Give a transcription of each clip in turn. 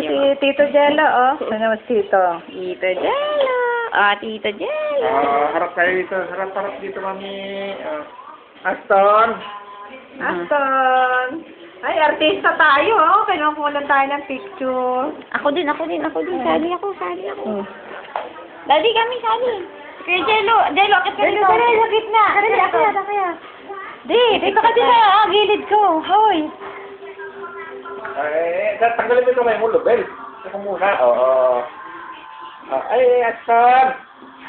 si Tito Jello, oh. Ano mas Tito? Tito Jello. Tito Jello. Harap tayo dito. Harap dito, Mami. Aston. Aston. Ay, artista tayo, oh. Kailangan tayo ng picture. Ako din. Sali ako. Daddy kami, sali. Kaya Jello, akit ka dito. Dali, sa gitna. Kaya. Dito ka din sa gilid ko. Hoy. Tanggalin mo ito may mulo, Bel. Ito muna. Oo. Ay, Aston.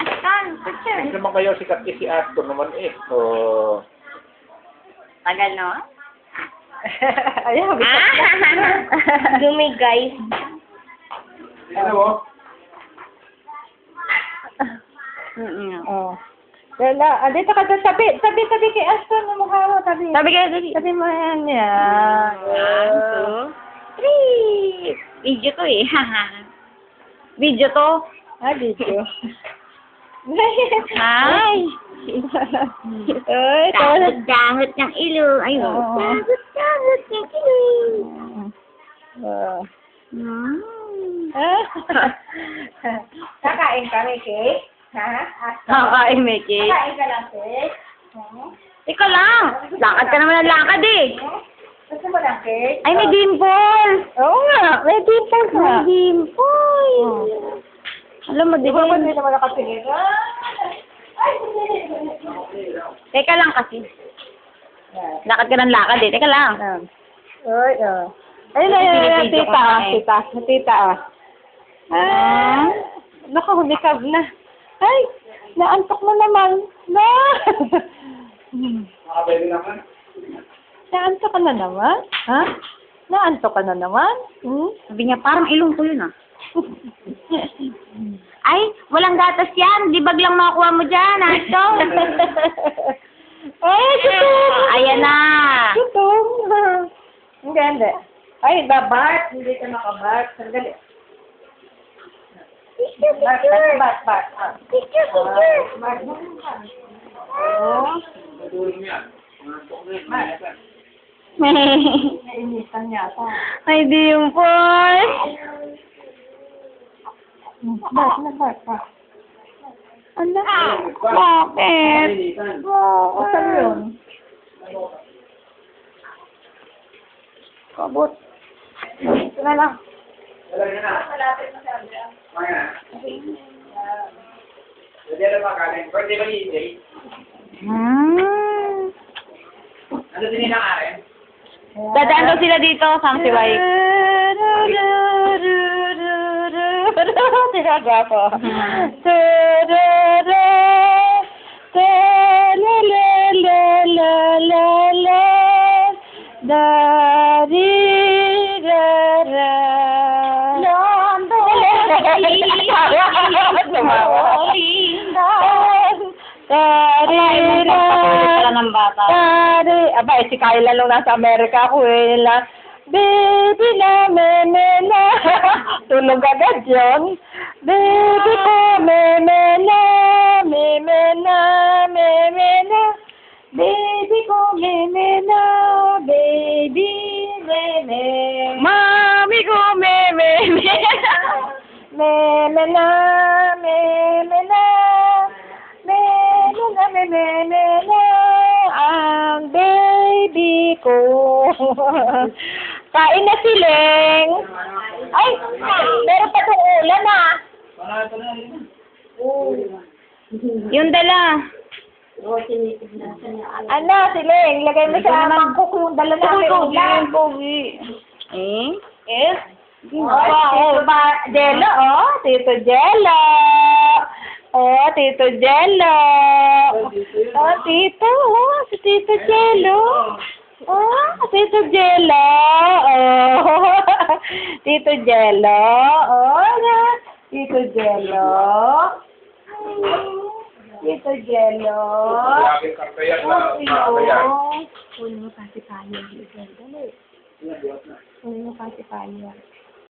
Aston, picture. Hindi naman kayo sikat si Aston naman eh. Oo. Tagal, no? Ayaw, Dumi, guys. Ano mo? Oh. Lala, dito ka doon. Tabi kay Aston ng mukha mo. Tabi Kayo, dali. Tabi mo yan. Yan. 1, 2, 3. Video to eh. Video to. Video. Ay. Ay, Dangot ng ilong. Ayun. Oo. Dangot ng ilong. Kakain ka, may cake? Ha? Kakain, Mickey. Kakain ka lang, cake? Ikaw lang. Lakad ka naman ng lakad eh. Gusto mo ng cake? Ay, may dimple. Oo nga, may dimple ka. May dimple. Alam mo, Di ba dimple. hindi naman nakatingin? Teka lang kasi. Lakad ka ng lakad eh. Teka lang. Ay, ay, tita. Naku, humikab na. Ay, naantok na naman. Na! Pwede naman. Naantok ka na naman? Ha? Naantok ka na naman? Sabi niya, parang ilong ko yun ah. Ay, walang gatas yan. Libag lang makuha mo dyan, Asto. Ay, gutom! Ayan na. Gutom! Hindi. Ay, babart. Hindi ka makabart. Sandali. Bart. Picture. Bart. Matulong yan. Nainisan yata. Ay, dimple. Bart. Ano? Bakit? Saan yun? Kabot. Ito na lang. Malapit na sabi. Maya. Pwede na makaling. Birthday ba ni EJ? Ano din nilang arin? Dadaan daw sila dito, Sam si White. Tinaga ko. Ng bata. Aba, si Kyla nung nasa Amerika ako eh. Baby na, meme na. Tulog agad yun. Baby ko, meme na. Baby ko, meme na. Baby, meme. Mami ko, meme. Meme na. Ang baby ko. Kain na si Leng. Ay, meron pa itong ulan ah. Yung dala. Ano, si Leng, lagay mo sa mangkok yung dala namin ulan. Eh? Yes? Jello, oh. Tito Jello. Oh, Tito Jello. Oh, Tito. Oh, si Tito Jello. Oh, Tito Jello. Oh, Tito Jello. Oh, Tito Jello. Tito Jello. Kunin mo pati payo. Kunin mo pati payo.